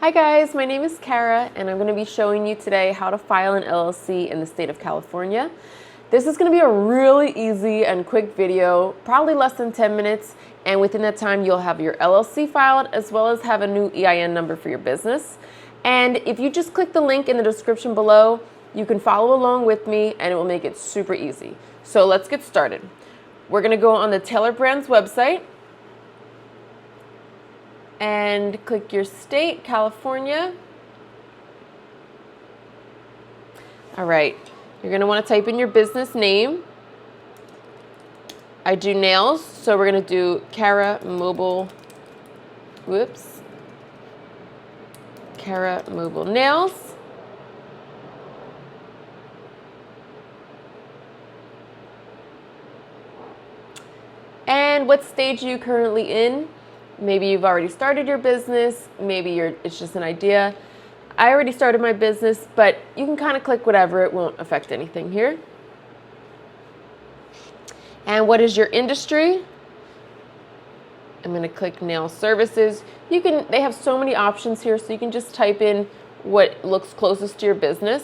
Hi guys, my name is Kara and I'm going to be showing you today how to file an LLC in the state of California. This is going to be a really easy and quick video, probably less than 10 minutes, and within that time you'll have your LLC filed as well as have a new EIN number for your business. And if you just click the link in the description below, you can follow along with me and it will make it super easy. So let's get started. We're going to go on the Taylor Brands website and click your state, California. All right, you're gonna wanna type in your business name. I do nails, so we're gonna do 𝗤𝙂𝗲𝗡 Nails. And what stage are you currently in? Maybe you've already started your business, maybe it's just an idea. I already started my business, but you can kind of click whatever, it won't affect anything here. And what is your industry? I'm going to click nail services. They have so many options here, so you can just type in what looks closest to your business.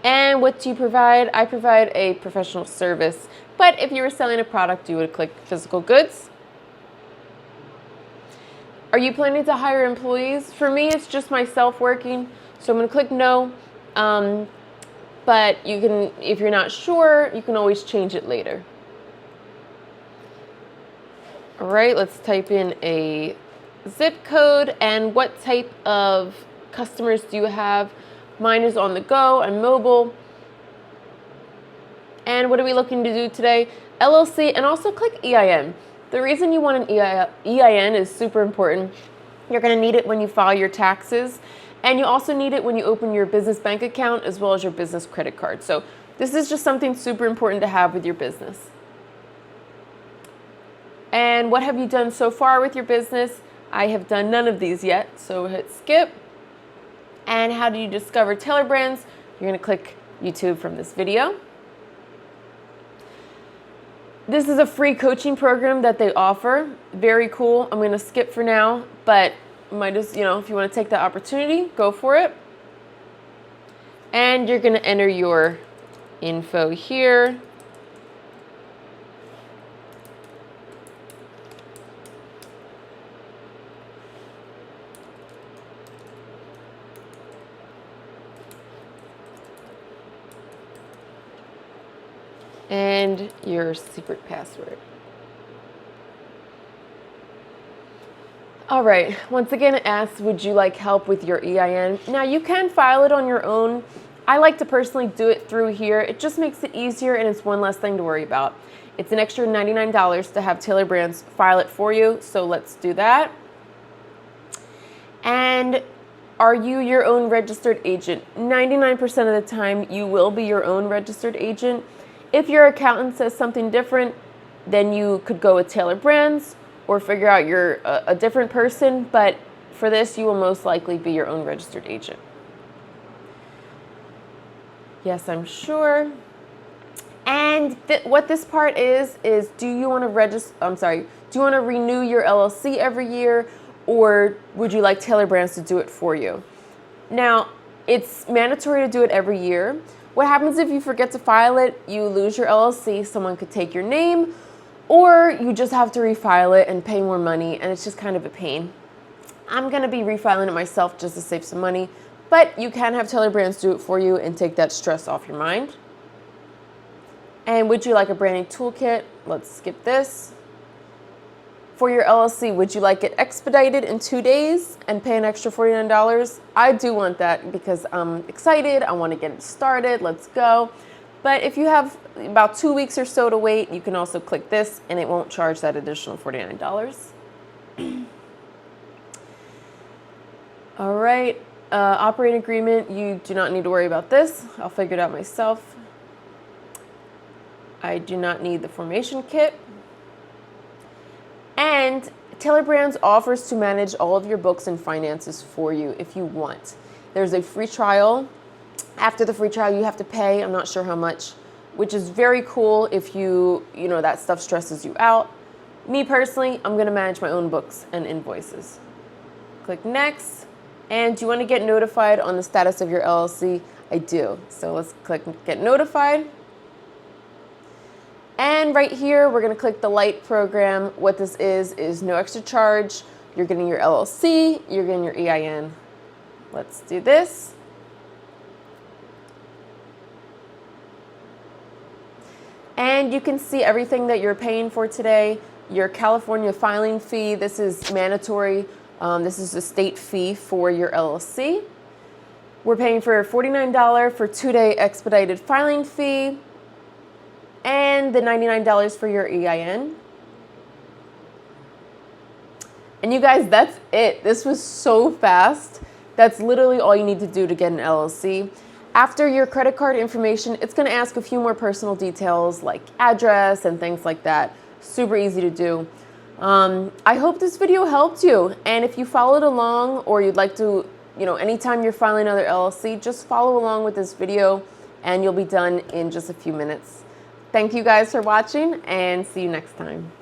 And what do you provide? I provide a professional service, but if you were selling a product, you would click physical goods. Are you planning to hire employees? For me, it's just myself working, so I'm going to click no. But you can, if you're not sure, you can always change it later. All right, let's type in a zip code and what type of customers do you have? Mine is on the go and mobile. And what are we looking to do today? LLC, and also click EIN. The reason you want an EIN is super important. You're going to need it when you file your taxes, and you also need it when you open your business bank account as well as your business credit card. So this is just something super important to have with your business. And what have you done so far with your business? I have done none of these yet, so hit skip. And how do you discover Taylor Brands? You're going to click YouTube from this video. This is a free coaching program that they offer. Very cool. I'm going to skip for now, but might as, if you want to take that opportunity, go for it. And you're going to enter your info here. And your secret password. All right, once again it asks, would you like help with your EIN? Now you can file it on your own. I like to personally do it through here. It just makes it easier and it's one less thing to worry about. It's an extra $99 to have Taylor Brands file it for you, so let's do that. And are you your own registered agent? 99% of the time you will be your own registered agent. If your accountant says something different, then you could go with Taylor Brands or figure out you're a different person, but for this, you will most likely be your own registered agent. Yes, I'm sure. And what this part is do you want to renew your LLC every year, or would you like Taylor Brands to do it for you? Now, it's mandatory to do it every year. What happens if you forget to file it? You lose your LLC, someone could take your name, or you just have to refile it and pay more money, and it's just kind of a pain. I'm going to be refiling it myself just to save some money, but you can have Taylor Brands do it for you and take that stress off your mind. And would you like a branding toolkit? Let's skip this. For your LLC, would you like it expedited in 2 days and pay an extra $49? I do want that because I'm excited. I want to get it started. Let's go. But if you have about 2 weeks or so to wait, you can also click this and it won't charge that additional $49. All right. Operating agreement, you do not need to worry about this. I'll figure it out myself. I do not need the formation kit. And Taylor Brands offers to manage all of your books and finances for you if you want. There's a free trial. After the free trial, you have to pay. I'm not sure how much, which is very cool if that stuff stresses you out. Me personally, I'm going to manage my own books and invoices. Click next. And do you want to get notified on the status of your LLC? I do. So let's click Get Notified. And right here, we're going to click the Light program. What this is no extra charge. You're getting your LLC, you're getting your EIN. Let's do this. And you can see everything that you're paying for today. Your California filing fee, this is mandatory. This is the state fee for your LLC. We're paying for $49 for 2-day expedited filing fee and the $99 for your EIN. And you guys, that's it. This was so fast. That's literally all you need to do to get an LLC. After your credit card information, it's going to ask a few more personal details like address and things like that. Super easy to do. I hope this video helped you. And if you followed along or you'd like to, anytime you're filing another LLC, just follow along with this video and you'll be done in just a few minutes. Thank you guys for watching and see you next time.